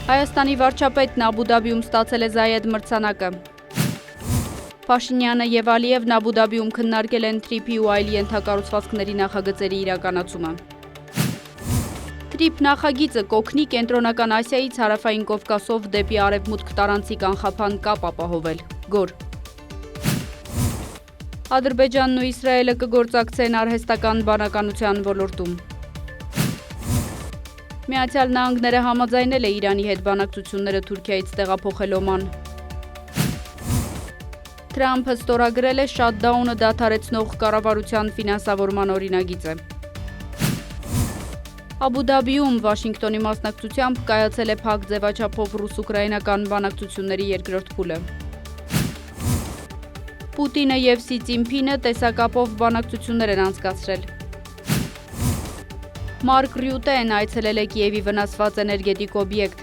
Հայաստանի վարչապետն Աբու Դաբիում ստացել է Զայեդ մրցանակը։ Փաշինյանը եւ Ալիևն Աբու Դաբիում քննարկել են թրիփի ու այլ ենթակառուցվածքների նախագծերի իրականացումը։ Թրիփ նախագիծը կօգնի Կենտրոնական Ասիայից Հարավային Կովկասով դեպի Արևմուտք տարանցիկ անխափան կապ ապահովել։ Գոր։ Ադրբեջանն ու Իսրայելը կգործակցեն արհեստական բանականության ոլորտում։ Միացյալ Նահանգները համաձայնել է Իրանի հետ բանակցությունները Թուրքիայից տեղափոխել Օման։ Թրամփը ստորագրել է շաթդաունը դադարեցնող կառավարության ֆինանսավորման օրինագիծը։ Աբու Դաբիում Վաշինգտոնի մասնակցությամբ կայացել է փակ ձևաչափով ռուս-ուկրաինական բանակցությունների երկրորդ փուլը։ Պուտինը եւ Սի Ցինփինը տեսակապով բանակցություններ են անցկացրել։ Մարկ Ռյուտեն այցելել է Կիևի վնասված էներգետիկ օբյեկտ։